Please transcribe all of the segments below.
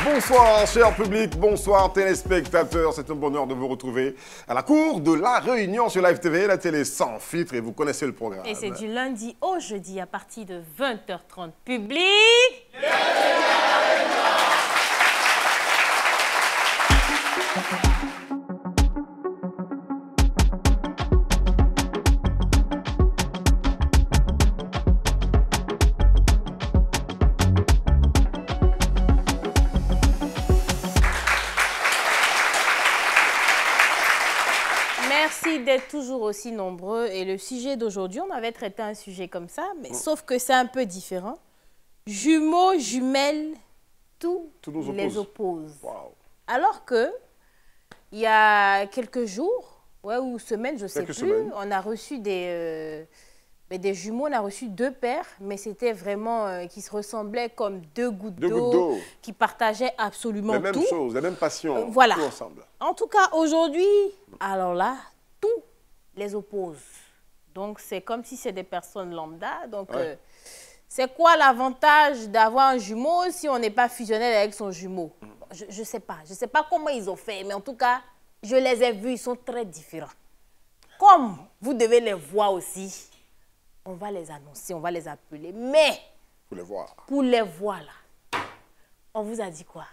Bonsoir, cher public, bonsoir, téléspectateurs. C'est un bonheur de vous retrouver à la cour de La Réunion sur Live TV, la télé sans filtre, et vous connaissez le programme. Et c'est du lundi au jeudi à partir de 20h30. Public. Merci d'être toujours aussi nombreux. Et le sujet d'aujourd'hui, on avait traité un sujet comme ça, mais sauf que c'est un peu différent. Jumeaux, jumelles, tout les oppose. Wow. Alors que, il y a quelques jours, ou semaines, je ne sais plus, on a reçu des jumeaux, on a reçu 2 paires, mais c'était vraiment qui se ressemblaient comme 2 gouttes d'eau, qui partageaient absolument tout. La même chose, la même passion, voilà. tout ensemble. En tout cas, aujourd'hui, alors là, tout les oppose. Donc, c'est comme si c'est des personnes lambda. Donc, c'est quoi l'avantage d'avoir un jumeau si on n'est pas fusionnel avec son jumeau? Je ne sais pas. Je ne sais pas comment ils ont fait, mais en tout cas, je les ai vus, ils sont très différents. Comme vous devez les voir aussi, on va les annoncer, on va les appeler. Mais, pour les voir. Pour les voir, là, on vous a dit quoi?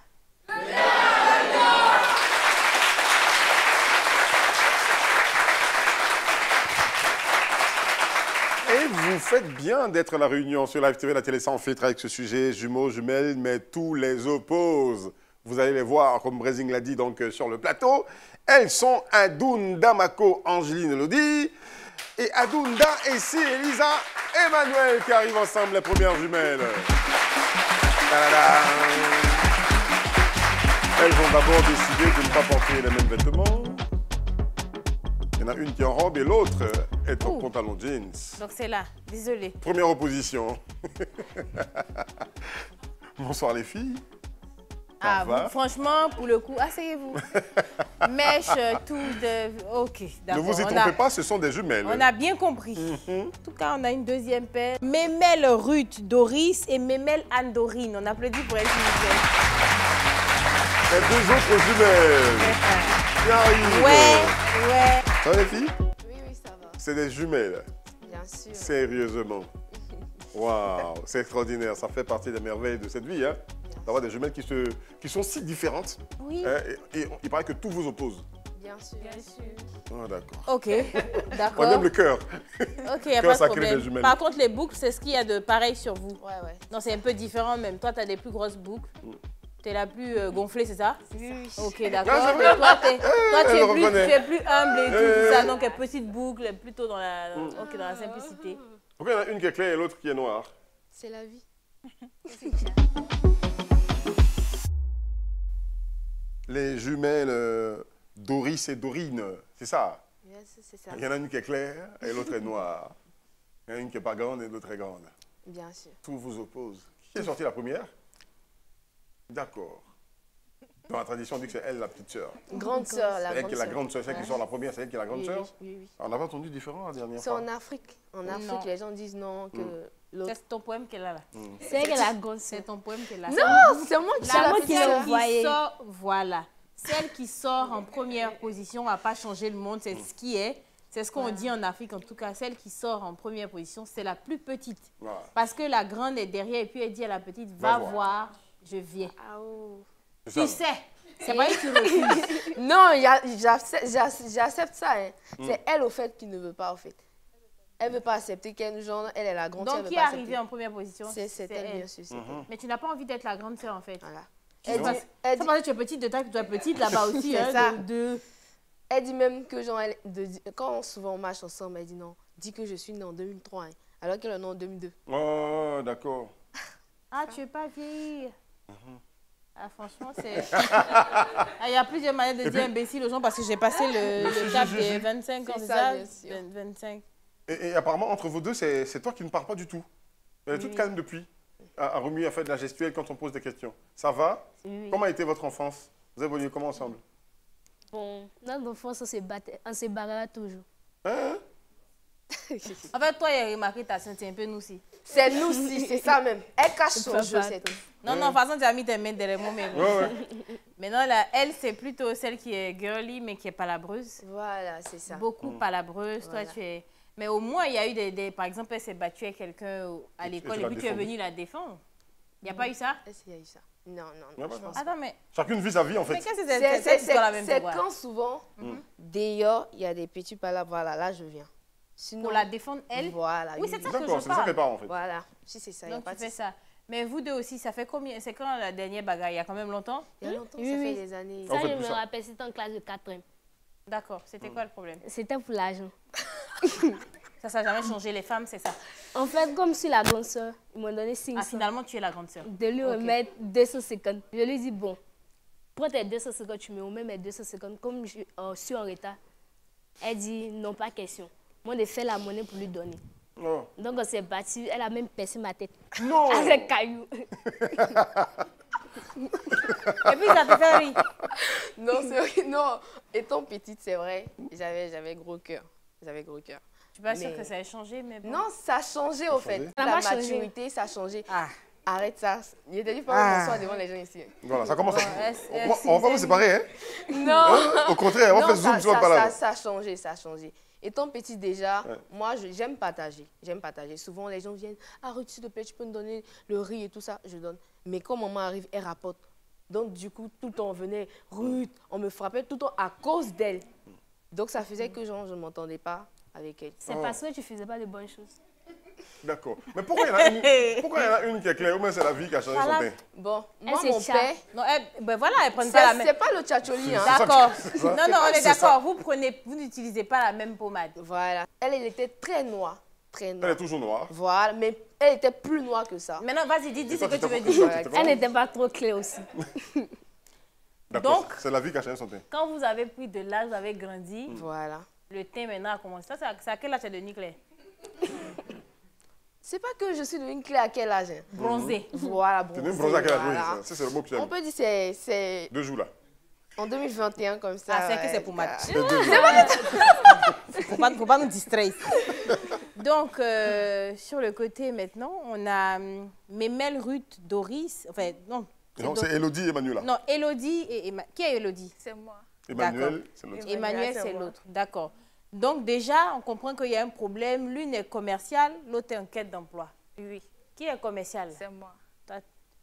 Et vous faites bien d'être à La Réunion sur Live TV, la télé sans filtre, avec ce sujet, jumeaux, jumelles, mais tous les opposent. Vous allez les voir, comme Brézing l'a dit donc sur le plateau. Elles sont Adounda Mako, Angeline Elodie, et Adounda et si Elisa Emmanuel qui arrivent ensemble, les premières jumelles. Tadadam. Elles ont d'abord décidé de ne pas porter les mêmes vêtements. Il y en a une qui est en robe et l'autre est en pantalon jeans. Donc c'est là, désolé. Première opposition. Bonsoir les filles. Ah, vous, franchement, pour le coup, asseyez-vous. Mèche, tout de... Ok, d'accord. Ne vous y trompez pas, ce sont des jumelles. On a bien compris. En tout cas, on a une deuxième paire. Mémel Ruth Doris et Mémel Anne-Dorine. On applaudit pour elle, s'il vous plaît. Les 2 autres jumelles. Qui arrivent. Ouais. Ça va les filles? Oui, ça va. C'est des jumelles. Bien sûr. Sérieusement. Waouh, c'est extraordinaire. Ça fait partie des merveilles de cette vie, hein, d'avoir des jumelles qui sont si différentes. Oui. Hein, et il paraît que tout vous oppose. Bien sûr. Ah, d'accord. Ok, d'accord. On aime le cœur. Ok, il n'y a pas de sacré des problème. jumelles. Par contre, les boucles, c'est ce qu'il y a de pareil sur vous. Ouais. Non, c'est un peu différent même. Toi, tu as des plus grosses boucles. Tu es la plus gonflée, c'est ça? Oui. Ok, d'accord. Ah, Mais toi, tu es plus humble et tout ça. Donc, petite boucle, plutôt dans la simplicité. Pourquoi il y en a une qui est claire et l'autre qui est noire? C'est la vie. Les jumelles Doris et Dorine, c'est ça? Yes, c'est ça. Il y en a une qui est claire et l'autre est noire. Il y en a une qui n'est pas grande et l'autre est grande. Bien sûr. Tout vous oppose. Qui est sortie la première? D'accord. Dans la tradition, on dit que c'est elle la petite sœur. Grande sœur, la C'est elle qui est la grande grande sœur. C'est elle qui sort la première, c'est elle qui est la grande sœur. Oui. On avait entendu différent la dernière C'est fois. en Afrique. En Afrique, les gens disent non, que l'autre... C'est ton poème qu'elle a là. C'est elle qui est la grosse. C'est ton poème qu'elle a. Non, c'est moi qui suis la moi petite qui l'ai sœur. envoyé. Voilà. Celle qui sort en première position n'a pas changé le monde, c'est ce qui est. C'est ce qu'on dit en Afrique, en tout cas. Celle qui sort en première position, c'est la plus petite. Voilà. Parce que la grande est derrière et puis elle dit à la petite, va voir, je viens. Ah, oh. Tu sais, c'est pas que tu refuses. Non, j'accepte ça. Hein. C'est elle, au fait, qui ne veut pas, au fait. Elle ne veut pas accepter qu'elle, genre, elle est la grande sœur. Donc, qui est arrivée en première position? C'est elle, bien sûr. Mais tu n'as pas envie d'être la grande sœur, en fait. Voilà. C'est parce que tu es petite de taille, que tu es petite là-bas aussi. C'est hein, ça. Elle dit même que, genre, quand souvent on marche ensemble, elle dit non, dis que je suis née en 2003, hein, alors qu'elle est née en 2002. Oh, d'accord. Ah, tu veux pas vieillir? Ah, franchement, c'est... Il y a plusieurs manières de dire imbécile aux gens parce que j'ai passé le cap des 25 ans, c'est ça? bien sûr. 25. Et apparemment, entre vous deux, c'est toi qui ne parles pas du tout. Elle est toute calme depuis. À remuer, à faire de la gestuelle quand on pose des questions. Ça va? Oui. Comment a été votre enfance? Vous avez évolué comment ensemble? Bon, notre enfance, on se bagarre toujours. Hein? En fait, toi, il a remarqué ta sœur, c'est un peu nous aussi. C'est nous aussi, c'est ça même. Elle cache son jeu, c'est tout. Non, non, de toute façon, tu as mis tes mains derrière moi, mais bon. Ouais. Maintenant, là, elle, c'est plutôt celle qui est girly, mais qui est palabreuse. Voilà, c'est ça. Beaucoup palabreuse. Voilà. Toi, tu es... Mais au moins, il y a eu des... Par exemple, elle s'est battue avec quelqu'un à l'école et puis tu es venu la défendre. Il n'y a pas eu ça? Est-ce qu'il y a eu ça? Non, Ouais, je pense Attends, mais... Chacune vit sa vie, en fait. Mais qu'est-ce que c'est dans la même c'est devoir? quand souvent, d'ailleurs, il y a des petits palabres, voilà, là je viens. Sinon, Pour la défendre, elle? Voilà. Oui, c'est ça que D'accord, je c'est ça qu'elle parle. parle, en fait. Voilà, si c'est ça, il n'y a Donc, pas tu de fais souci. ça. Mais vous deux aussi, ça fait combien? C'est quand la dernière bagarre? Il y a quand même longtemps? Il y a longtemps, Oui, ça oui. fait des années. En Ça, fait, je tout me ça. rappelle, c'était en classe de 4e. D'accord. C'était quoi le problème? C'était pour l'argent. Ça n'a jamais changé. Les femmes, c'est ça. En fait, comme je suis la grande sœur, ils m'ont donné 500 Ah, finalement, tu es la grande sœur. de lui remettre 250. Je lui dis, bon, prends tes 250, tu me remets mes 250. Comme je suis en retard, elle dit, non, pas question. Moi, je fais la monnaie pour lui donner. Oh. Donc, on s'est battu. Elle a même percé ma tête. Non. Avec caillou. Et puis, ça te fait rire. Non, c'est vrai, non. Étant petite, c'est vrai, j'avais gros cœur. J'avais gros cœur. Je suis pas sûre Mais- que ça ait changé, mais bon. Non, ça a changé au fait. changé? Ça La m'a changé. maturité, ça a changé. Ah. Arrête ça. Il était dit pas Ah. bonsoir devant les gens ici. Voilà, ça commence à... elle- On va pas vous séparer, hein. Non. Au contraire, on Non, fait zoom sur votre palabre. ça a changé, ça a changé. Étant petit déjà, moi, j'aime partager. J'aime partager. Souvent, les gens viennent, ah, Ruth, s'il te plaît, tu peux me donner le riz et tout ça, je donne. Mais quand maman arrive, elle rapporte. Donc, du coup, tout le temps, on venait, Ruth, on me frappait tout le temps à cause d'elle. Donc, ça faisait que genre, je ne m'entendais pas avec elle. C'est parce que tu faisais pas de bonnes choses. D'accord. Mais pourquoi il y en a une qui est claire? Ou bien c'est la vie qui a changé son Voilà. teint? Bon, moi, c'est mon chat. père, Non, ben voilà, elle prend pas la même. c'est pas le tchatcholi, hein. D'accord. C'est ça. Non, non, on est C'est ça. d'accord. Vous n'utilisez pas la même pommade. Voilà. Elle était très noire. Très Elle noire. est toujours noire. Voilà, mais elle était plus noire que ça. Maintenant, vas-y, dis Et ce toi, que tu veux t'es dire. comment? Elle n'était pas trop claire aussi. D'accord, Donc- c'est la vie qui a changé son teint. Quand vous avez pris de l'âge, vous avez grandi, Voilà. le teint maintenant a commencé. Ça, c'est à quel âge tu es devenu clair? C'est pas que je suis devenue claire à quel âge. Hein. Bronzé. Voilà, Tu bon. es devenu bronzé à quel âge? Oui, voilà. ça, c'est le mot que tu On aimes. peut dire que c'est 2 jours là. en 2021 comme ça. Ah, c'est que ouais, c'est pour ça- match. C'est 2 jours. Faut pas nous distraire. Donc, sur le côté maintenant, on a Mémel, Ruth, Doris. Enfin, non. Non, c'est Elodie et Emmanuela. Non, Elodie et Qui est Elodie? C'est moi. Emmanuel, c'est l'autre. Emmanuel, c'est moi. l'autre. D'accord. Donc, déjà, on comprend qu'il y a un problème. L'une est commerciale, l'autre est en quête d'emploi. Oui, Qui est commercial? c'est moi. Toi-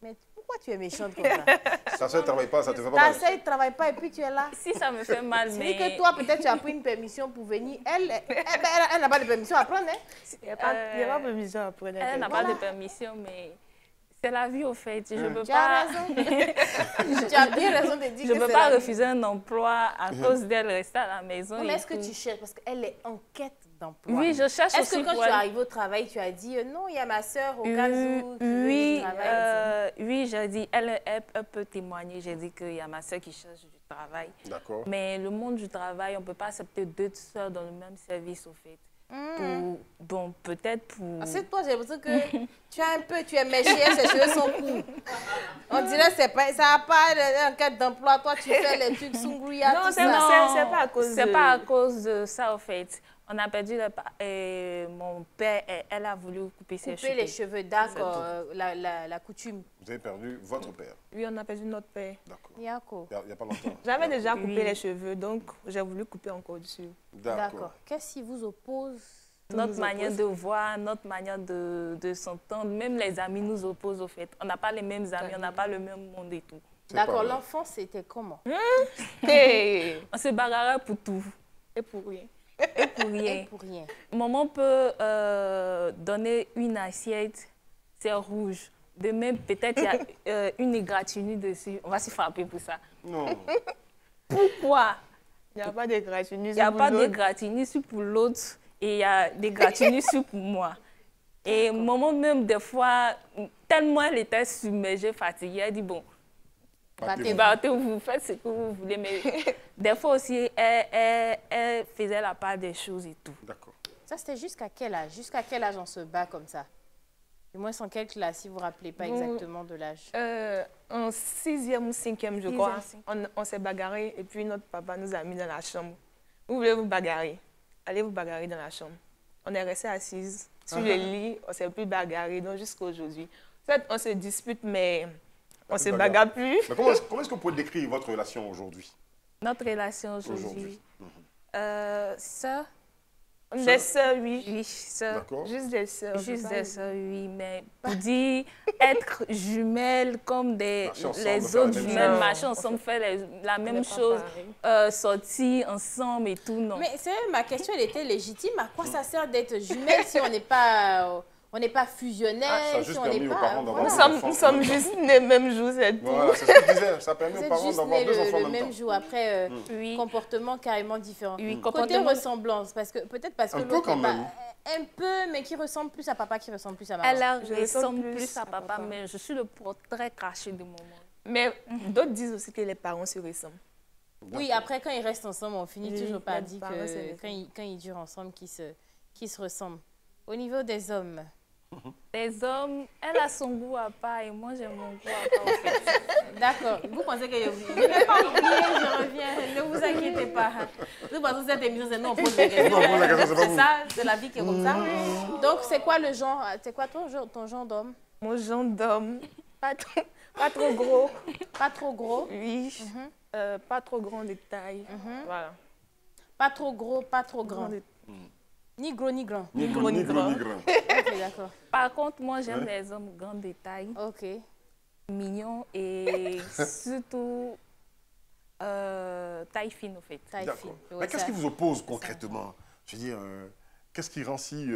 Mais pourquoi tu es méchante comme ça? Ta soeur ne travaille pas, ça te fait pas Ta mal. sœur ne travaille pas et puis tu es là. Si ça me fait mal, C'est mais... dire que toi, peut-être, tu as pris une permission pour venir. Elle n'a pas de permission à prendre. Hein? Il n'y a pas de permission à prendre. Elle n'a pas de permission, mais c'est la vie au fait. Je ne peux Tu as pas... raison. Tu as bien raison de dire Je que ne peux c'est pas la vie. refuser un emploi à cause d'elle rester à la maison. Mais et est-ce que tout. tu cherches? Parce qu'elle est en quête d'emploi. Oui, je cherche Est-ce aussi que quand pour tu es elle. arrivé au travail, tu as dit non, il y a ma soeur au cas où tu veux Oui, du travail, oui, j'ai dit, elle peut témoigner. J'ai dit qu'il y a ma soeur qui cherche du travail. D'accord. Mais le monde du travail, on ne peut pas accepter 2 soeurs dans le même service, au fait. Bon, peut-être pour... C'est toi, j'ai l'impression que tu es méchée, ses cheveux sont courts. On dirait que ça n'a pas en quête d'emploi. Toi, tu fais les trucs sungria, Non, tout c'est ça. pas- c'est pas à cause C'est de- pas à cause de ça, au fait. On a perdu mon père, elle a voulu couper ses Couper cheveux. les cheveux, d'accord, la coutume. Vous avez perdu votre père. Oui, on a perdu notre père. D'accord. Yako. Il n'y a pas longtemps. J'avais déjà coupé Oui. les cheveux, donc j'ai voulu couper encore dessus. D'accord. Qu'est-ce qui vous oppose? Notre manière de voir, notre manière de s'entendre, même les amis nous opposent, au fait. On n'a pas les mêmes amis, on n'a pas le même monde et tout. C'est pas D'accord, vrai. l'enfance, c'était comment? Hey. On se bagarrait pour tout Et pour rien. et pour Et rien. pour rien. Maman peut donner une assiette, c'est rouge. Demain, peut-être il y a une égratignure dessus. On va se frapper pour ça. Non. Pourquoi? Il n'y a pas de gratuit. Il n'y a pas d'égratignure sur pour l'autre et il y a des gratignures sur pour moi. Et maman, même des fois, tellement elle était submergée, fatiguée, elle dit bon, Battez-vous. battez-vous, faites ce que vous voulez. Mais des fois aussi, elle faisait la part des choses et tout. D'accord. Ça, c'était jusqu'à quel âge? Jusqu'à quel âge on se bat comme ça? Du moins, en quelle classe, si vous ne vous rappelez pas exactement de l'âge? En 6e ou 5e, je 6e, crois, 5e. on s'est bagarré et puis notre papa nous a mis dans la chambre. Vous voulez vous bagarrer? Allez vous bagarrer dans la chambre. on est resté assises sur le lit, on s'est plus bagarré, donc jusqu'à aujourd'hui. Peut-être on se dispute, mais on se bagarre plus. Mais comment est-ce que vous pouvez décrire votre relation aujourd'hui? Notre relation aujourd'hui. Sœurs. Des sœurs, oui. Oui, sœurs. D'accord. Juste des sœurs. Juste des sœurs, oui. Mais pour dire être jumelles comme Marcher ensemble, les faire la autres même jumelles, chose. marcher ensemble, faire la même pas chose, pareil. sortir ensemble et tout, non. Mais c'est ma question, elle était légitime. À quoi ça sert d'être jumelle si on n'est pas fusionnel, Ça a si juste on permis n'est aux pas... parents d'avoir Voilà. des enfants. Nous sommes juste nés le même jour, c'est tout. Voilà, c'est ce que je disais. Ça permet Vous aux êtes parents juste d'avoir nés deux enfants en le même même temps. jour, après Oui. comportement carrément différent. Oui, Côté comportement- ressemblance, peut-être parce que Un peu l'autre quand n'est pas- même. un peu, mais qui ressemble plus à papa, qui ressemble plus à maman. Elle Je ressemble ressemble plus à à papa, papa. mais je suis le portrait caché de maman. Mais d'autres disent aussi que les parents se ressemblent. Oui, après, quand ils restent ensemble, on finit Oui, toujours par les dire parents, que c'est quand ils durent ensemble, qu'ils se ressemblent. Au niveau des hommes, Les hommes, elle a son goût à part et moi j'ai mon goût à part. En fait. d'accord. Vous pensez que j'ai oublié? Je ne vais pas oublier, je reviens. Ne vous inquiétez pas. Nous pensons que cette émission, c'est nous, on pose des questions. Non, on pose la question, c'est pas C'est vous. ça, c'est la vie qui est comme ça. Donc, c'est quoi le genre? C'est quoi ton genre d'homme? Mon genre d'homme, pas trop gros. Pas trop gros, Oui. Pas trop grand de taille. Voilà. pas trop gros, pas trop grand. de- Ni gros, ni grand. Ni gros, gros, ni ni gros, grand. ni grand. Ok, d'accord. Par contre, moi j'aime les hommes grands de taille, Ok. mignons et surtout taille fine, au fait. Taille D'accord. fine. Mais Ouais, qu'est-ce ça- qui vous oppose concrètement? Je veux dire, qu'est-ce qui rend si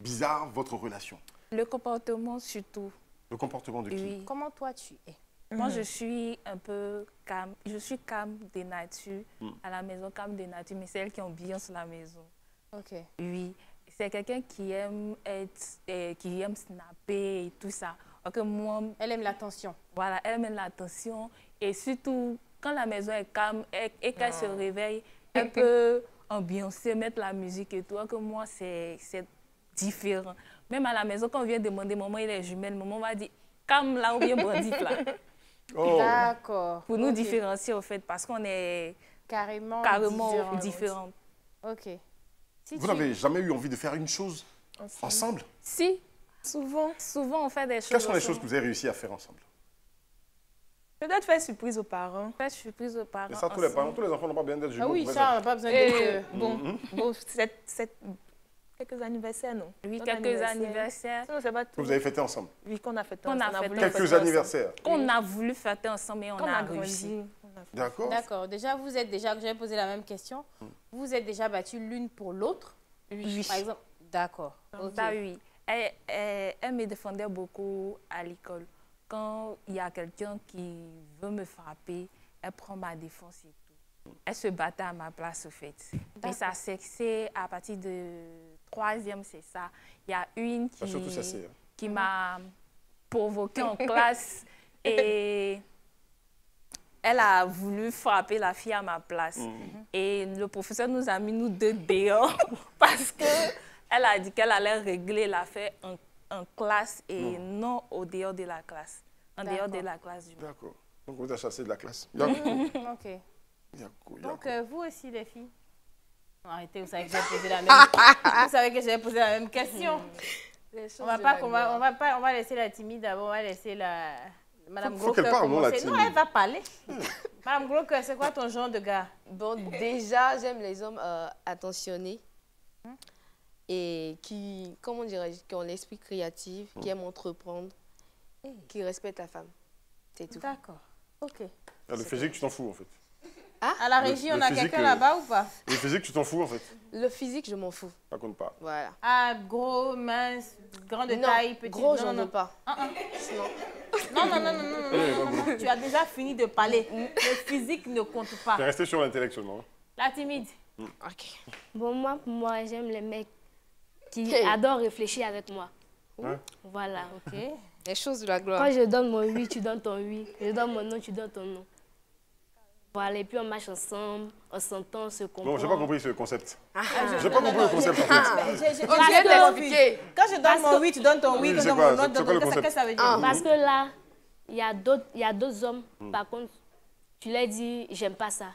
bizarre votre relation? Le comportement surtout, Le comportement de qui? oui. Comment toi tu es? Moi, je suis un peu calme. Je suis calme de nature, à la maison, calme de nature, mais c'est elle qui ambiance la maison. Ok. Oui, c'est quelqu'un qui aime qui aime snapper et tout ça. Alors que moi, Elle aime l'attention. voilà, elle aime l'attention et surtout quand la maison est calme et qu'elle se réveille, elle peut ambiancer, mettre la musique et tout. Alors que moi, c'est différent. Même à la maison, quand on vient demander maman il est jumelle, maman va dire calme là ou bien bandit là. Oh, D'accord. Pour nous Ok. différencier au fait, parce qu'on est Carrément, carrément différents. Ok. Si vous tu- n'avez jamais eu envie de faire une chose ensemble? Si, Souvent, souvent on fait des choses. Quelles sont les ensemble. choses que vous avez réussi à faire ensemble? peut-être faire surprise aux parents. En fait, je suis prise aux parents. Et ça, tous les parents, tous les enfants n'ont pas bien d'être jumeaux. Ah oui, vous ça, on savez. n'a pas besoin Et d'être... bon, quelques anniversaires, non? Oui, D'autres quelques anniversaires Sinon, c'est pas tout. Que vous avez fêté ensemble. Oui, qu'on a fait Qu'on a ensemble. fait voulu ensemble. Quelques fêter anniversaires. qu'on a voulu fêter ensemble et on ensemble. a Qu'on a réussi. grandi. on a fait- D'accord. D'accord. Déjà, j'avais posé la même question. Vous êtes déjà battus l'une pour l'autre? Oui. Par exemple, d'accord. Ok. Ça, oui. Elle me défendait beaucoup à l'école. Quand il y a quelqu'un qui veut me frapper, elle prend ma défense et tout. Elle se battait à ma place, au fait. Mais ça, c'est à partir de 3e, c'est ça. Il y a une Ça, surtout ça, c'est... qui m'a provoqué en classe et elle a voulu frapper la fille à ma place. Et le professeur nous a mis nous deux dehors parce qu'elle a dit qu'elle allait régler l'affaire en classe et non au dehors de la classe. En dehors de la classe. D'accord. Donc, vous êtes chassé de la classe. Yakou. Ok. Yakou, Donc, Yakou. vous aussi, les filles? Non, arrêtez, vous savez que j'ai posé la même... vous savez que j'ai posé la même question. Les choses On va de pas, la on va laisser la timide d'abord, on va laisser la... Madame Faut qu'elle Gros-Cœur parle, non, la commencer. Non, timide. elle va parler. Madame Gros-Cœur, c'est quoi ton genre de gars? Bon, déjà, j'aime les hommes attentionnés et qui, comment dirais-je, qui ont l'esprit créatif, qui aiment entreprendre, qui respectent la femme. C'est tout. D'accord. Ok. Ah, le physique, tu t'en fous, en fait. À la régie, le on a physique, quelqu'un là-bas ou pas? Le physique, tu t'en fous, en fait. Le physique, je m'en fous. Ça compte pas. Voilà. Ah, gros, mince, grande Non, taille, petit. gros, non, j'en non, veux pas. non, non, non, non, non, non, non, non, non. Tu as déjà fini de parler. Le physique ne compte pas. T'es resté sur l'intellect seulement. La timide. Ok. Bon, moi, pour moi, j'aime les mecs qui Hey. adorent réfléchir avec moi. Hein? Voilà. Ok. Les choses de la gloire. Quand je donne mon oui, tu donnes ton oui. Je donne mon non, tu donnes ton non. Voilà, et puis on marche ensemble, on s'entend, on se comprend. Non, j'ai pas compris ce concept. Ah, J'ai pas compris le concept, en fait. on vient d'expliquer. Quand je donne mon oui, tu donnes ton oui. Oui, Quand c'est je quoi, donne mon c'est non, quoi le qu'est-ce concept? que ça veut dire? Parce que là, il y a d'autres hommes, par contre, tu leur dis, j'aime pas ça.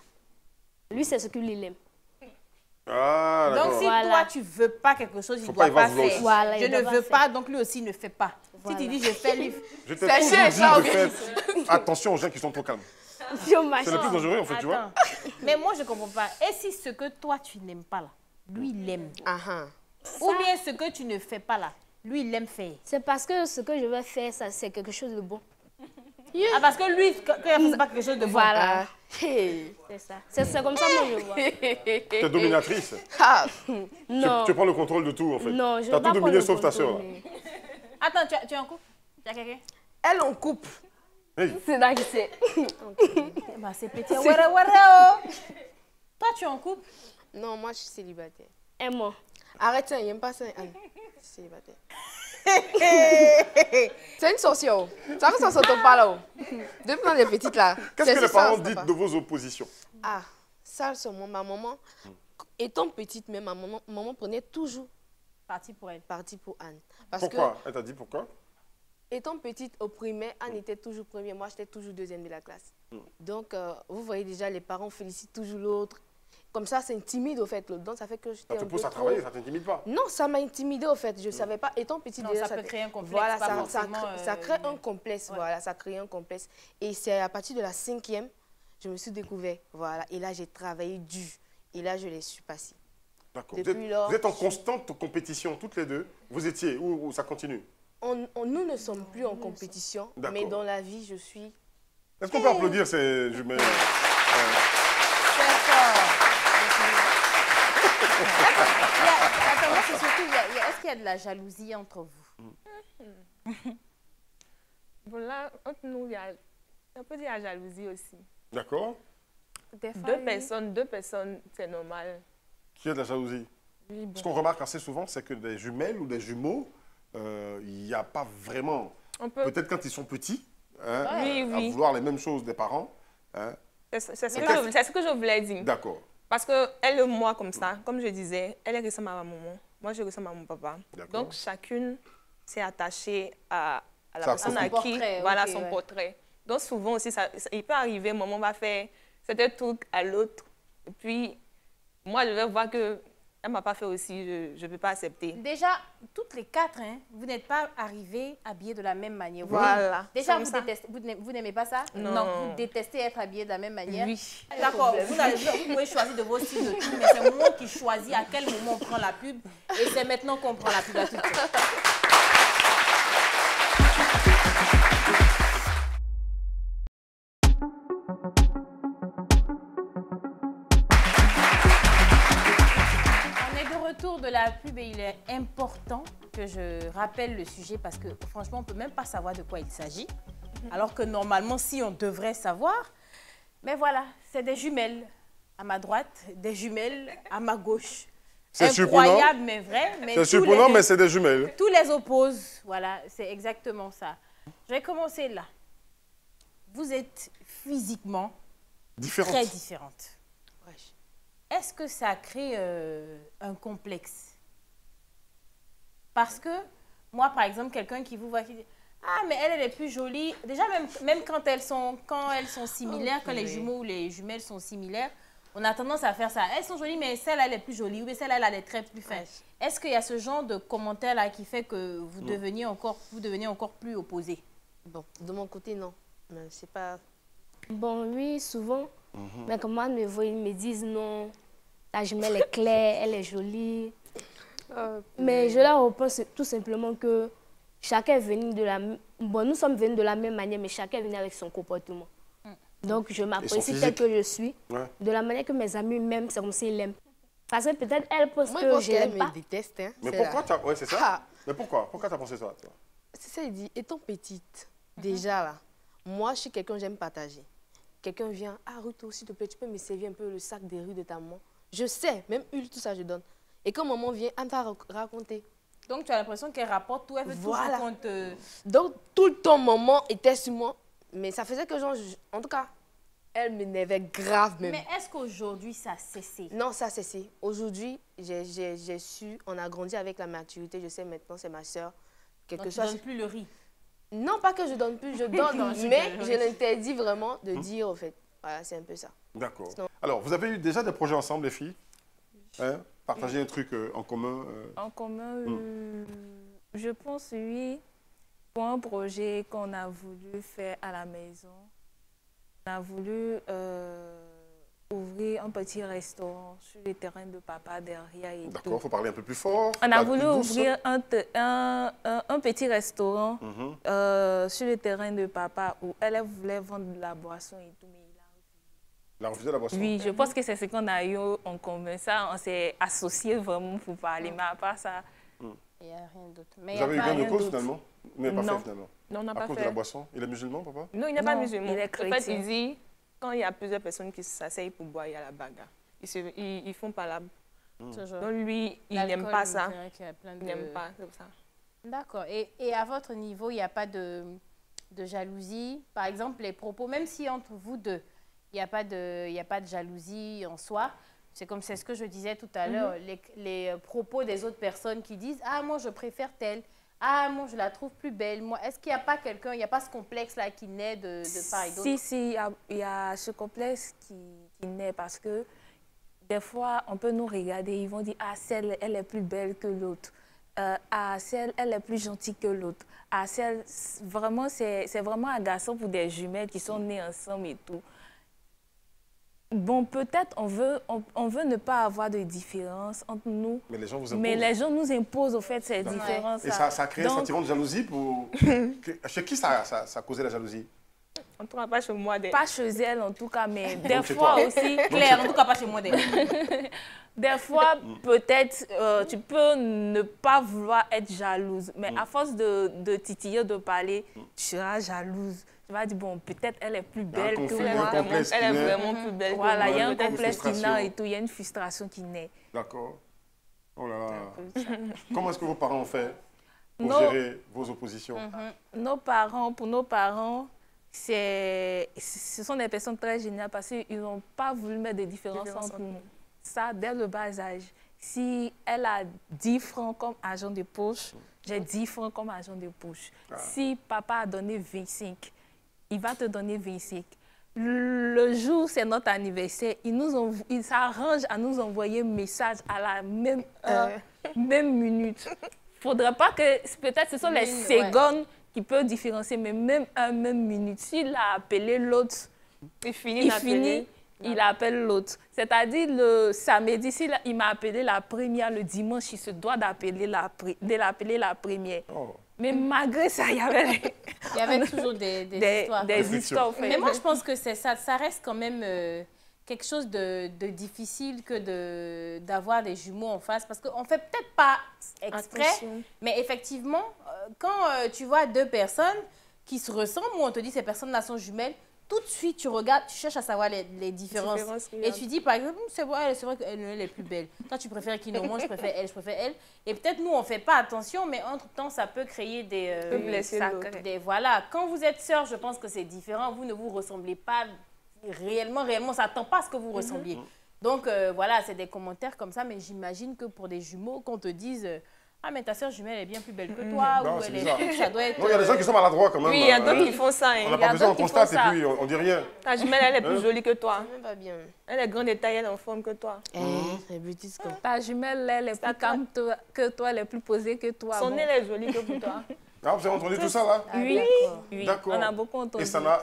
Lui, c'est ce qu'il aime. Ah, Donc, d'accord. si Voilà. toi, tu veux pas quelque chose, il Faut ne doit pas y voir pas vouloir faire. aussi. Voilà, Je il ne doit veux pas pas, donc lui aussi ne fait pas. Voilà. Si tu dis je fais, lui. Je t'ai C'est toujours chiant, dit ça, de oui. faire attention aux gens qui sont trop calmes. Je m'achète. C'est le plus dangereux, en fait, tu vois. Attends. Mais moi, je ne comprends pas. Et si ce que toi, tu n'aimes pas là, lui, il aime. Ah, ah. Ou bien ce que tu ne fais pas là, lui, il aime faire. C'est parce que ce que je vais faire, ça, c'est quelque chose de bon. Ah, parce que lui, quand il ne fait pas quelque chose de bon. Voilà. Ah, hey. C'est ça. C'est comme ça que je vois. Tu es dominatrice. Ah, Non. Tu prends le contrôle de tout, en fait. Non, je Tu veux as pas tout dominé prendre sauf le ta sœur. contrôle, là. mais- Attends, tu es en couple? Tu as quelqu'un? elle, on coupe. Hey, C'est là que c'est. Bah, c'est petit. Ouais, ouais, oh. Toi, tu es en couple? Non, moi, je suis célibataire. Et moi. Arrête ça, il n'aime pas ça, Anne. Je suis célibataire. C'est une sorcière. Ça va, ça s'entend pas là. Depuis qu'on est petite là. qu'est-ce c'est que les ça, parents ça disent va. de vos oppositions? Ah, ça, sur ma maman, étant petite, même ma maman prenait toujours Parti pour elle. parti pour Anne. Parce Pourquoi? Elle t'a dit pourquoi? que, étant petite, au primaire, Anne était toujours première, moi, j'étais toujours deuxième de la classe. Donc, vous voyez déjà, les parents félicitent toujours l'autre. Comme ça, c'est intimide, au fait, l'autre. Donc, ça fait que j'étais Ça te un peu pousse à trop... travailler, ça t'intimide pas? Non, ça m'a intimidée, au fait. Je ne savais pas, étant petite, Non, déjà, ça peut créer un complexe, Voilà, pas ça forcément, ça crée un ouais. complexe, Ouais. voilà, ça crée un complexe. Et c'est à partir de la 5e, je me suis découvert, voilà. Et là, j'ai travaillé dur. Et là, je les suis passée. D'accord. Depuis lors, Vous êtes en constante compétition, toutes les deux. Vous étiez, ou ça continue? Nous ne sommes plus en compétition, D'accord. mais dans la vie, je suis... Est-ce qu'on peut applaudir ces jumelles? C'est fort. Attends, moi, c'est surtout, est-ce qu'il y a de la jalousie entre vous? Bon, là, entre nous, il y a un peu de la jalousie aussi. D'accord. Des fois, Deux personnes, c'est normal. Qui a de la jalousie? Oui, bon. Ce qu'on remarque assez souvent, c'est que des jumelles ou des jumeaux, il n'y a pas vraiment... On peut... Peut-être quand ils sont petits, hein, Oui, à oui. vouloir les mêmes choses des parents. Hein. C'est ce Mais c'est ce que je voulais dire. D'accord. Parce qu'elle et moi, comme ça, comme je disais, elle ressemble à ma maman. Moi, je ressemble à mon papa. D'accord. Donc, chacune s'est attachée à la Ça, personne son à qui, portrait, voilà, ok, son ouais. portrait. Donc, souvent aussi, il peut arriver, maman va faire certains trucs à l'autre. Et puis, moi, je vais voir qu'elle ne m'a pas fait aussi, je ne peux pas accepter. Déjà, toutes les quatre, hein, vous n'êtes pas arrivés habillés de la même manière. Voilà. Déjà, Comme ça. vous n'aimez pas ça? Non. Vous détestez être habillés de la même manière? Oui. D'accord, vous pouvez choisir de vos styles de tout, mais c'est moi qui choisis à quel moment on prend la pub. Et c'est maintenant qu'on prend la pub à tout de suite. On est de retour de la pub et il est important que je rappelle le sujet parce que franchement, on ne peut même pas savoir de quoi il s'agit. Alors que normalement, si on devrait savoir. Mais voilà, c'est des jumelles à ma droite, des jumelles à ma gauche. C'est incroyable, mais vrai. Mais C'est tous surprenant, les- mais c'est des jumelles. tous les opposent. Voilà, c'est exactement ça. Je vais commencer là. Vous êtes physiquement Différentes. très différentes. Wesh. Est-ce que ça crée un complexe? Parce que moi, par exemple, quelqu'un qui vous voit qui dit « Ah, mais elle est plus jolie. » Déjà, même quand elles sont similaires, quand les jumeaux ou les jumelles sont similaires, on a tendance à faire ça. Elles sont jolies, mais celle-là, elle est plus jolie. Ou bien celle-là, elle a des traits plus fins. Est-ce qu'il y a ce genre de commentaire-là qui fait que vous devenez encore plus opposés? Bon, de mon côté, non. Mais c'est pas... Bon, oui, souvent. Mais quand moi, me voient, ils me disent non, la jumelle est claire, elle est jolie. Mais je leur réponds tout simplement que chacun est venu de la... Bon, nous sommes venus de la même manière, mais chacun est venu avec son comportement. Donc, je m'apprécie tel physique. que je suis. Ouais. De la manière que mes amis m'aiment, c'est comme s'ils l'aiment. Parce que peut-être elle pense Moi, que je pense je qu'elle l'aime me pas. déteste. Hein, Mais celle-là. pourquoi t'as... Ouais, c'est ça. Ah. Mais pourquoi? Pourquoi t'as pensé ça, toi? C'est ça, il dit, étant petite, déjà là, moi, je suis quelqu'un, j'aime partager. Quelqu'un vient, ah, Ruth, toi aussi, s'il te plaît, tu peux me servir un peu le sac de riz de ta maman. Je sais, même huile, tout ça, je donne. Et quand maman vient, elle va raconter. Donc, tu as l'impression qu'elle rapporte tout, elle veut Voilà. toujours qu'on te... Donc, tout le temps, maman était sur moi. Mais ça faisait que, genre, en tout cas, elle m'énervait grave même. Mais est-ce qu'aujourd'hui, ça a cessé? Non, ça, c'est. Aujourd'hui, j'ai su, on a grandi avec la maturité. Je sais maintenant, c'est ma soeur. Quelque Donc, tu chose. ne donnes plus le riz. Non, pas que je donne plus, je donne. Non, je mais rigole. je l'interdis vraiment de dire, au fait. Voilà, c'est un peu ça. D'accord. Non. Alors, vous avez eu déjà des projets ensemble, les filles? Hein? Partager un truc en commun. En commun, je pense, oui. Pour un projet qu'on a voulu faire à la maison, on a voulu ouvrir un petit restaurant sur le terrain de papa derrière et tout. D'accord, il faut parler un peu plus fort. On a voulu ouvrir un petit restaurant sur le terrain de papa où elle voulait vendre de la boisson et tout, mais il a refusé la boisson? Oui, je pense que c'est ce qu'on a eu en commun. Ça, on s'est associés vraiment pour parler, mais à part ça... Il n'y a rien d'autre. Vous avez eu gain de cause finalement? Vous n'avez pas fait finalement? Non, on n'a pas fait. À cause de la boisson? Il est musulman, papa? Non, il n'est pas musulman. Il est chrétien. En fait, il dit, quand il y a plusieurs personnes qui s'asseyent pour boire, il y a la bagarre. Ils font pas la... Donc lui, il n'aime pas ça. Il n'aime pas, c'est ça. D'accord. Et à votre niveau, il n'y a pas de jalousie? Par exemple, les propos, même si entre vous deux, il n'y a pas de jalousie en soi. C'est comme c'est ce que je disais tout à l'heure, les propos des autres personnes qui disent « Ah, moi, je préfère telle. Ah, moi, je la trouve plus belle. » Moi, est-ce qu'il n'y a pas quelqu'un, il n'y a pas ce complexe-là qui naît de part et d'autre? Si, il y a ce complexe qui naît parce que des fois, on peut nous regarder, ils vont dire « Ah, celle, elle est plus belle que l'autre. Ah, celle, elle est plus gentille que l'autre. Ah, celle, vraiment, c'est vraiment agaçant pour des jumelles qui sont nées ensemble et tout. » Bon, peut-être on veut ne pas avoir de différence entre nous. Mais les gens vous imposent. Mais les gens nous imposent, au fait, ces différences. Et ça a créé un sentiment de jalousie pour... Chez qui ça a causé la jalousie? En tout cas, pas chez moi. Pas chez elle, en tout cas, mais des fois aussi... Claire, en tout cas, pas chez moi. Des fois, peut-être, tu peux ne pas vouloir être jalouse. Mais à force de titiller, de parler, tu seras jalouse. Tu vas dire, bon, peut-être elle est plus belle que moi. Elle est vraiment plus belle que moi. Voilà, il y a un complexe qui naît et tout. Il y a une frustration qui naît. D'accord. Oh là là. Comment est-ce que vos parents ont fait pour gérer vos oppositions? Pour nos parents, ce sont des personnes très géniales parce qu'ils n'ont pas voulu mettre de différence entre nous. Ça, dès le bas âge. Si elle a 10 francs comme argent de poche, j'ai 10 francs comme argent de poche. Si papa a donné 25, il va te donner 25. Le jour, c'est notre anniversaire, il s'arrange à nous envoyer un message à la même heure, même minute. Il ne faudrait pas que, peut-être ce sont les secondes qui peuvent différencier, mais même heure, même minute. S'il a appelé l'autre, il appelle l'autre. C'est-à-dire, le samedi, s'il m'a appelé la première, le dimanche, il se doit d'appeler la première. Oh. Mais malgré ça, il y avait toujours des histoires. Des histoires. Mais moi, je pense que ça reste quand même quelque chose de difficile que d'avoir des jumeaux en face. Parce qu'on ne fait peut-être pas exprès, mais effectivement, quand tu vois deux personnes qui se ressemblent, ou on te dit ces personnes-là sont jumelles, tout de suite, tu regardes, tu cherches à savoir les différences. Et tu dis, par exemple, c'est vrai qu'elle est plus belle. Toi, tu préfères Kino, moi, je préfère elle. Et peut-être, nous, on ne fait pas attention, mais entre-temps, ça peut créer des... Voilà. Quand vous êtes sœurs, je pense que c'est différent. Vous ne vous ressemblez pas réellement. On ne s'attend pas à ce que vous ressembliez. Donc, voilà, c'est des commentaires comme ça. Mais j'imagine que pour des jumeaux, qu'on te dise... Ah, mais ta soeur jumelle est bien plus belle que toi. Non, ou elle est... Ça doit être... Non, il y a des gens qui sont maladroits quand même. Oui, il y a d'autres qui font ça. On n'a pas besoin, on constate et puis on dit rien. Ta jumelle, elle est plus jolie que toi. Pas bien. Elle est grande de taille, elle est en forme que toi. Ta jumelle, elle est plus calme que toi, elle est plus posée que toi. Son nez est joli que pour toi. Ah, vous avez entendu tout ça là? Oui, d'accord. On a beaucoup entendu. Et ça n'a,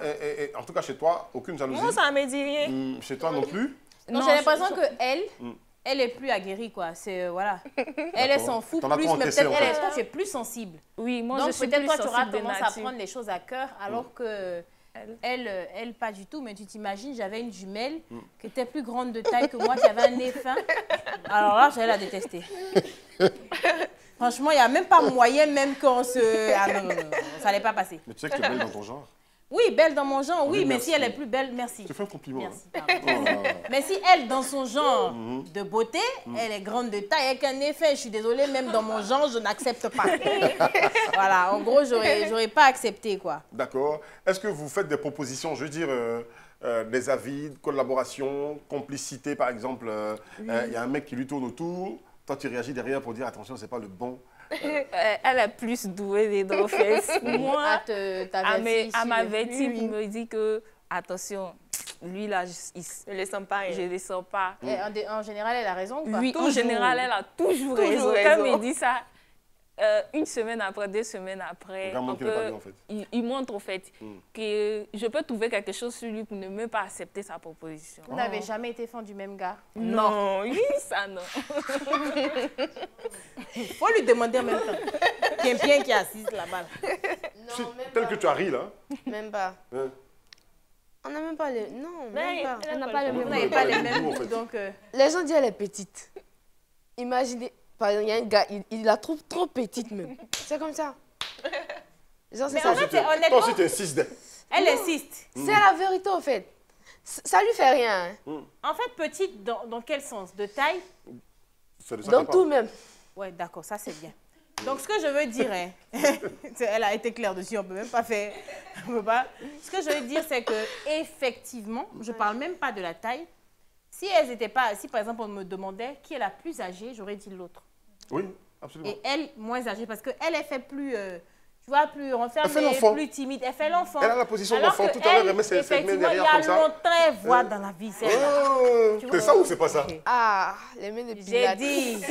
en tout cas chez toi, aucune jalousie? Non, ça ne me dit rien. Chez toi non plus? Non, j'ai l'impression qu'elle... Elle est plus aguerrie, quoi. C'est, voilà. Elle s'en fout plus, mais peut-être toi, tu es plus sensible. Oui, moi, donc, je suis peut-être plus toi, tu auras sensible tendance à prendre les choses à cœur, alors que elle, pas du tout. Mais tu t'imagines, j'avais une jumelle qui était plus grande de taille que moi, qui avait un nez fin. Alors là, j'allais la détester. Franchement, il n'y a même pas moyen, même qu'on se... Ah non, ça n'allait pas passer. Mais tu sais que tu es belle dans ton genre? Oui, belle dans mon genre, oui, mais si elle est plus belle, merci. Tu fais un compliment. Merci, mais si elle, dans son genre de beauté, elle est grande de taille, avec un effet, je suis désolée, même dans mon genre, je n'accepte pas. Voilà, en gros, j'aurais pas accepté, quoi. D'accord. Est-ce que vous faites des propositions, je veux dire, des avis, collaboration, complicité, par exemple, il y a un mec qui lui tourne autour, toi tu réagis derrière pour dire, attention, c'est pas le bon. Elle est plus douée des drôles. Moi, à m'avertir pour me dire que, attention, lui, là, Ne les sens pas. je ne les sens pas. Et en général, elle a raison ou pas? Oui, en général, elle a toujours raison. Quand elle me dit ça, une semaine après, 2 semaines après, il montre en fait que je peux trouver quelque chose sur lui pour ne même pas accepter sa proposition. Vous n'avez jamais été fan du même gars? Non, oui, ça non. Il faut lui demander en même temps. Qui est bien qui est assise là-bas. Non, même Tel pas. que tu as ri, là. Même pas. Hein? On n'a même pas les... Non, même pas. On n'a pas le Vous même n'avez pas les mêmes goûts, donc... Les gens disent elle est petite. Imaginez, par exemple, il y a un gars, il la trouve trop petite même. C'est comme ça. Genre, c'est Mais ça. en fait, Toi honnêtement, aussi, tu insistes. elle insiste. C'est la vérité, en fait. Ça lui fait rien. Hein. En fait, petite, dans quel sens? De taille? Dans tout même. Ouais, d'accord, ça c'est bien. Donc, ce que je veux dire, hein, elle a été claire dessus, on ne peut même pas faire... On peut pas. Ce que je veux dire, c'est que effectivement, je ne parle même pas de la taille. Si elles étaient pas... Si, par exemple, on me demandait qui est la plus âgée, j'aurais dit l'autre. Oui, absolument. Et elle, moins âgée, parce qu'elle, elle fait plus... tu vois, plus Elle fait renfermée, l'enfant. plus timide. Elle fait l'enfant. Elle a la position Alors d'enfant. que Tout à l'heure, elle, elle met ses mains derrière effectivement, comme ça. il y a longtemps, voix dans la vie, celle-là. Oh, Tu c'est vois? ça ou c'est pas ça? Ah, les mains de J'ai Pilate. dit,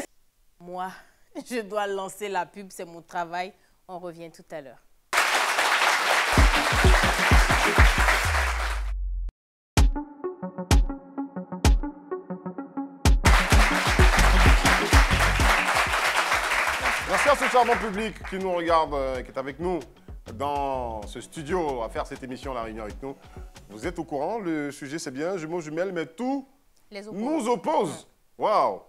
moi, je dois lancer la pub, c'est mon travail. On revient tout à l'heure. Merci à ce charmant public qui nous regarde, qui est avec nous dans ce studio à faire cette émission, La Réunion avec nous. Vous êtes au courant, le sujet c'est bien, jumeaux, jumelles, mais tout Les opposés. nous oppose. Waouh!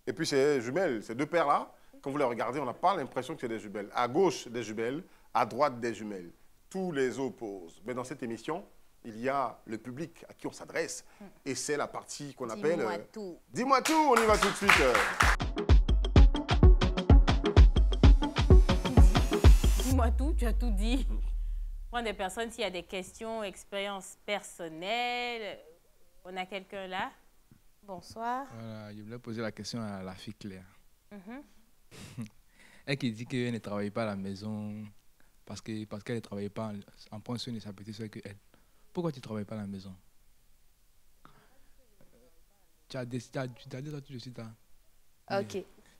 Et puis ces jumelles, ces deux paires-là, quand vous les regardez, on n'a pas l'impression que c'est des jumelles. À gauche, des jumelles, à droite, des jumelles. Tous les opposent. Mais dans cette émission, il y a le public à qui on s'adresse. Et c'est la partie qu'on appelle... Dis-moi tout. Dis-moi tout, on y va tout de suite. Dis-moi tout, tu as tout dit. Prends des personnes, s'il y a des questions, expériences personnelles. On a quelqu'un là. Bonsoir. Voilà, je voulais poser la question à la fille Claire. Elle qui dit qu'elle ne travaille pas à la maison parce qu'elle ne travaille pas en pension de sa petite soeur que elle. Pourquoi tu ne travailles pas à la maison? Tu as dit ça tout de suite. Hein? Ok.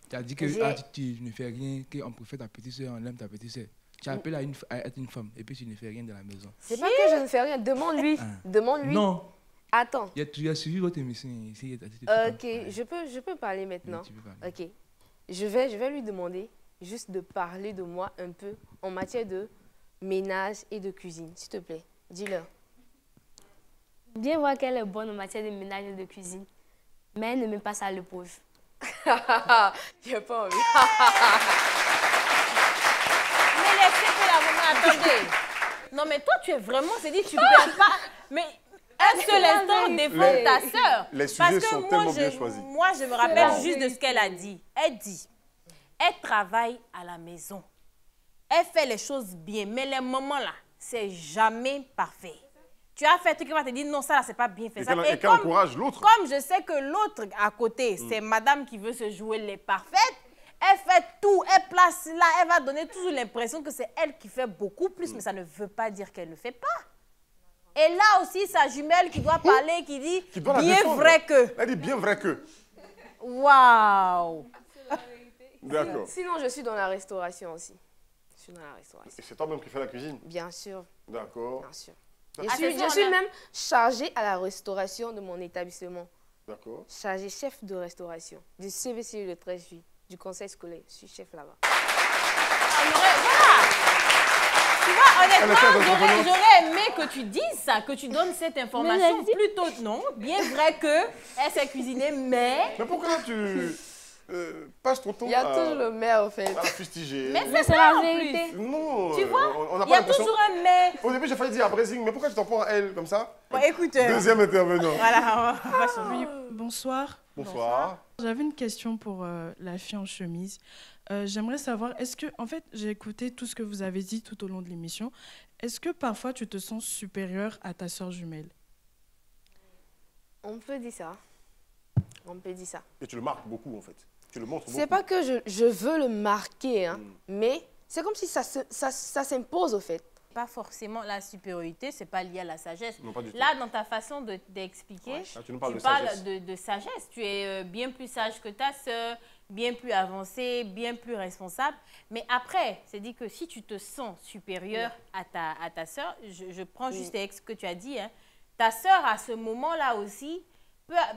Tu as dit que tu ne fais rien, qu'on préfère ta petite soeur, on aime ta petite soeur. Tu appelles à être une femme et puis tu ne fais rien de la maison. C'est pas que je ne fais rien. Demande-lui. Demande-lui. Non. Attends. Tu as suivi votre émission ici. Ok, je peux parler maintenant. Oui, tu peux parler. Ok. Je vais lui demander juste de parler de moi un peu en matière de ménage et de cuisine. S'il te plaît, dis-leur. Bien voir qu'elle est bonne en matière de ménage et de cuisine. Mais elle ne met pas ça à l'épreuve. J'ai pas envie. Mais laissez la maman, attendez. Non, mais toi, tu es vraiment, c'est dit, tu ne perds pas. Mais un seul instant, défendre ta sœur. Les sujets Parce que sont tellement bien choisis. Moi, je me rappelle juste de ce qu'elle a dit. Elle dit, elle travaille à la maison. Elle fait les choses bien, mais les moments là, c'est jamais parfait. Tu as fait un truc qui va te dire, non, ça là, c'est pas bien fait. Et qu'elle encourage l'autre. Comme je sais que l'autre à côté, c'est madame qui veut se jouer les parfaites, elle fait tout, elle place là, elle va donner toujours l'impression que c'est elle qui fait beaucoup plus, mais ça ne veut pas dire qu'elle ne fait pas. Et là aussi, sa jumelle qui doit parler, qui dit doit la bien défendre. vrai que. Elle dit bien vrai que. Waouh! D'accord. Sinon, je suis dans la restauration aussi. Je suis dans la restauration. Et c'est toi-même qui fais la cuisine? Bien sûr, D'accord. bien sûr. Attention, Je suis on a- même chargée à la restauration de mon établissement. D'accord. Chargée chef de restauration du CVCU de 13 juillet, du conseil scolaire. Je suis chef là-bas. Voilà! Tu vois, Elle est très honnêtement, entreprenante. j'aurais aimé que tu dises ça, que tu donnes cette information plutôt. Non, bien vrai que elle s'est cuisinée, mais. Mais pourquoi tu passes ton temps Il y a à toujours le maire, en fait. la fustiger? Mais Mais c'est c'est ça la en vérité. plus. Non, Tu vois, on n'a il y pas a l'impression. toujours un mais. Au début, j'ai failli dire à Brésil, mais pourquoi tu t'en prends à elle comme ça? Bon, écoute. Deuxième intervenant. Voilà, on va changer. Bonsoir. Bonsoir. J'avais une question pour la fille en chemise. J'aimerais savoir, est-ce que, en fait, j'ai écouté tout ce que vous avez dit tout au long de l'émission. Est-ce que parfois tu te sens supérieure à ta sœur jumelle? On peut dire ça. On peut dire ça. Et tu le marques beaucoup, en fait. Tu le montres beaucoup. C'est pas que je veux le marquer, hein, mais c'est comme si ça s'impose, au fait. Pas forcément la supériorité, c'est pas lié à la sagesse. Non, pas du tout. Là, dans ta façon d'expliquer, Ouais. Tu nous parles tu de parles sagesse. de sagesse. Tu es bien plus sage que ta sœur, bien plus avancé, bien plus responsable. Mais après, c'est dit que si tu te sens supérieur à ta sœur, je prends juste ce que tu as dit, hein, ta sœur, à ce moment-là aussi,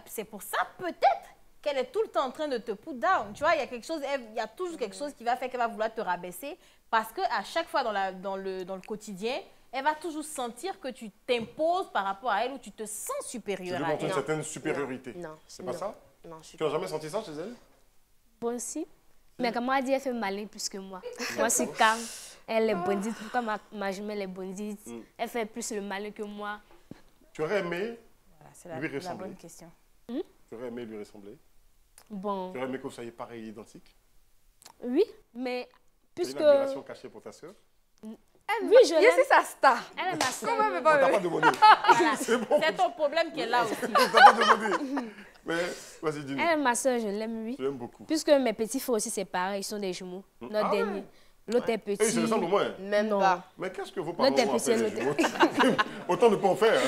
c'est pour ça peut-être qu'elle est tout le temps en train de te put down. Tu vois, il y a quelque chose, il y a toujours quelque chose qui va faire qu'elle va vouloir te rabaisser parce qu'à chaque fois dans le quotidien, elle va toujours sentir que tu t'imposes par rapport à elle ou tu te sens Tu supérieur lui à montres elle. une certaine supériorité. Non. C'est pas Non. ça? Non, je suis Tu n'as jamais senti ça chez elle? Bon, si. Mais comme elle dit, elle fait malin plus que moi. Moi, c'est calme. Elle est bandite. Pourquoi ma jumelle est bandite? Elle fait plus le malin que moi. Tu aurais aimé Voilà, c'est lui la ressembler. bonne question. Tu aurais aimé lui ressembler? Bon, Tu aurais aimé que vous soyez pareil, identique? oui, mais C'est puisque... une admiration cachée pour ta sœur? Oui, je l'aime. c'est sa star. Elle est ma soeur. On t'a pas demandé. C'est bon. C'est ton problème qui est là aussi. On t'a pas demandé. Mais vas-y, dis-nous. Elle est ma soeur, je l'aime, oui. Je l'aime beaucoup. Puisque mes petits frères aussi, c'est pareil, ils sont des jumeaux. Notre dernier. L'autre est petit. Et ils se ressemblent au moins. Même Non. pas. Mais qu'est-ce que vos parents L'autre est ont petit et fait, l'autre les jumeaux? Autant ne pas en faire.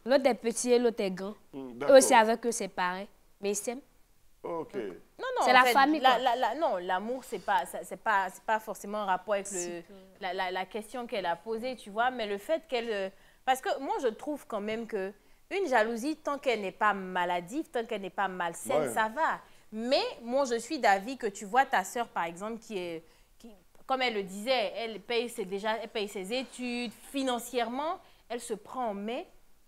L'autre est petit et l'autre est grand. Eux D'accord. aussi, avec eux, c'est pareil. Mais ils s'aiment. Ok. Non, C'est en la fait, famille, quoi. non, l'amour, c'est pas forcément en rapport avec la question qu'elle a posée, tu vois, mais le fait qu'elle... Parce que moi, je trouve quand même que une jalousie, tant qu'elle n'est pas maladive, tant qu'elle n'est pas malsaine, Ouais. ça va. Mais moi, je suis d'avis que tu vois ta sœur, par exemple, qui, comme elle le disait, elle paye ses études, financièrement, elle se prend en main.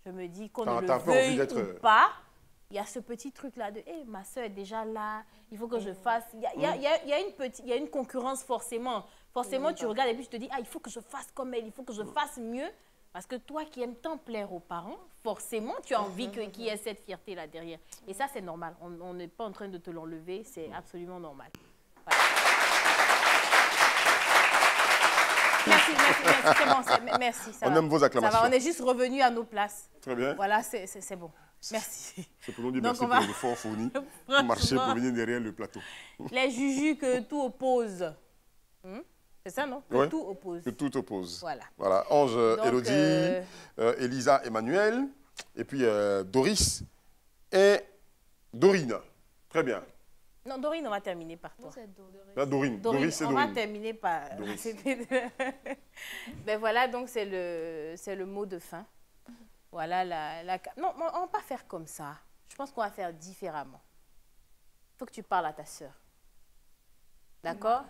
Je me dis qu'on ne T'as un le peu envie veuille d'être- ou pas. Il y a ce petit truc-là de hey, ma soeur est déjà là, il faut que je fasse. Il y a une concurrence forcément. Forcément, tu regardes et puis tu te dis ah, il faut que je fasse comme elle, il faut que je fasse mieux. Parce que toi qui aimes tant plaire aux parents, forcément, tu as envie qu'il y ait cette fierté-là derrière. Et ça, c'est normal. On n'est pas en train de te l'enlever, c'est absolument normal. Voilà. Merci, c'est bon, merci. Ça On va. aime vos acclamations. Ça va, on est juste revenu à nos places. Très bien. Voilà, c'est bon. Merci. C'est pour nous dire Donc, merci on pour va- l'effort fourni pour marcher pour venir derrière le plateau. Les jujus que tout oppose. C'est ça, non? Que Ouais. tout oppose. Que tout oppose. Voilà. Voilà. Ange, Donc, Élodie, Elisa, Emmanuel, et puis Doris et Dorine. Très bien. Non, Dorine, on va terminer par toi. Là, Dorine. Dorine, Doris et on va Dorine. terminer par... Doris. Ben voilà, donc c'est le mot de fin. Voilà, non, on va pas faire comme ça. Je pense qu'on va faire différemment. Il faut que tu parles à ta sœur. D'accord?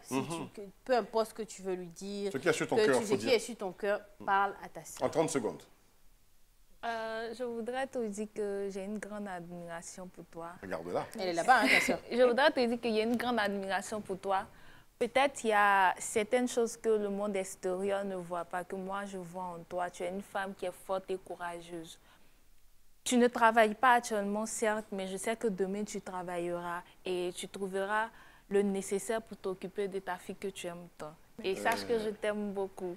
Peu importe ce que tu veux lui dire, Ce qui est sur ton que cœur, tu faut sais qui dire. est sur ton cœur, parle à ta sœur. En 30 secondes. Je voudrais te dire que j'ai une grande admiration pour toi. Regarde là. Elle est là-bas, hein, ta sœur. Je voudrais te dire qu'il y a une grande admiration pour toi. Peut-être il y a certaines choses que le monde extérieur ne voit pas, que moi je vois en toi. Tu es une femme qui est forte et courageuse. Tu ne travailles pas actuellement, certes, mais je sais que demain tu travailleras et tu trouveras le nécessaire pour t'occuper de ta fille que tu aimes tant. Et sache que je t'aime beaucoup.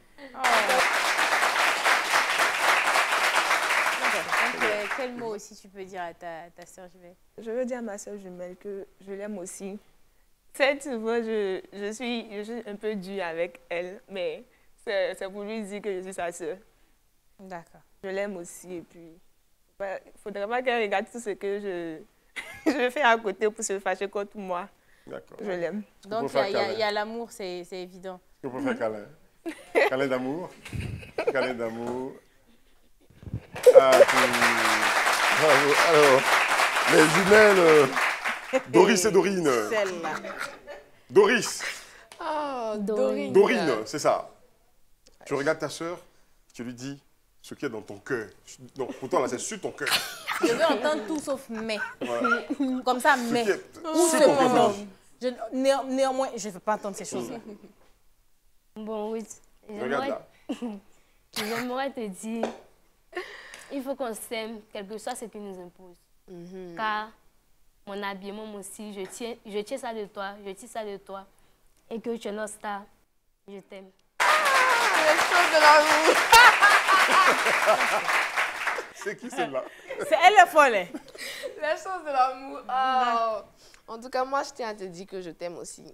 Donc, quel mot aussi tu peux dire à ta sœur Jumelle? Je veux dire à ma soeur jumelle que je l'aime aussi. Certes, tu vois, je suis un peu dure avec elle, mais c'est pour lui dire que je suis sa soeur. D'accord. Je l'aime aussi et puis il ne faudrait pas qu'elle regarde tout ce que je fais à côté pour se fâcher contre moi. D'accord. Je l'aime. Donc, faire il câlin. y a l'amour, c'est évident. Est-ce qu'on peut faire câlin? Câlin d'amour. Câlin d'amour. Ah, bravo. Alors, les jumelles, Doris et Dorine. Celle-là. Doris, Oh, Dorine. Dorine, c'est ça. Tu regardes ta sœur, tu lui dis ce qui est dans ton cœur. Non, pour toi, là, c'est sur ton cœur. Je veux entendre tout sauf mais. Voilà. Comme ça, Ce mais. qui est Ou sur ton cœur. cependant. Néanmoins, je ne veux pas entendre ces choses-là. Bon, oui. Regarde là. J'aimerais te dire, il faut qu'on s'aime, quel que soit ce qui nous impose. Car mon habillement, moi aussi, je tiens ça de toi, je tiens ça de toi. Et que tu es notre star, je t'aime. Les choses de l'amour. C'est qui celle-là? C'est elle le folle. Les choses de l'amour. Oh. En tout cas, moi, je tiens à te dire que je t'aime aussi.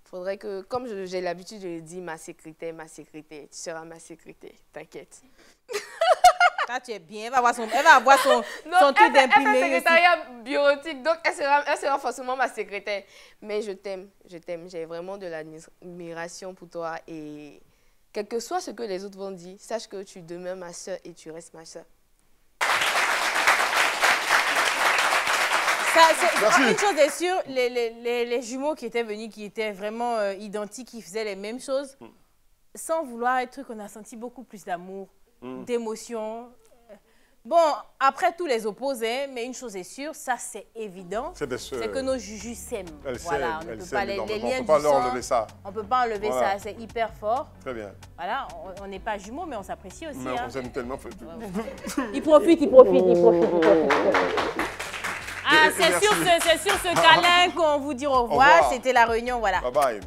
Faudrait que, comme j'ai l'habitude, je le dis, ma secrétaire, tu seras ma secrétaire, t'inquiète. Là, tu es bien, elle va avoir son truc d'imprimé. Elle fait secrétariat bureautique, donc elle sera forcément ma secrétaire. Mais je t'aime, j'ai vraiment de l'admiration pour toi et quel que soit ce que les autres vont dire, sache que tu demeures ma soeur et tu restes ma soeur. Une chose est sûre, les jumeaux qui étaient venus, qui étaient vraiment identiques, qui faisaient les mêmes choses, sans vouloir être truc, on a senti beaucoup plus d'amour, d'émotion. Bon, après tous les opposés, mais une chose est sûre, ça c'est évident, c'est que nos jujus s'aiment. Voilà, on ne peut pas les liens du sang, on ne peut pas enlever ça, c'est hyper fort. Très bien. Voilà, on n'est pas jumeaux, mais on s'apprécie aussi. Mais on s'aime tellement. Il profite. Ah, c'est sur ce câlin qu'on vous dit au revoir. C'était la réunion, voilà. Bye bye.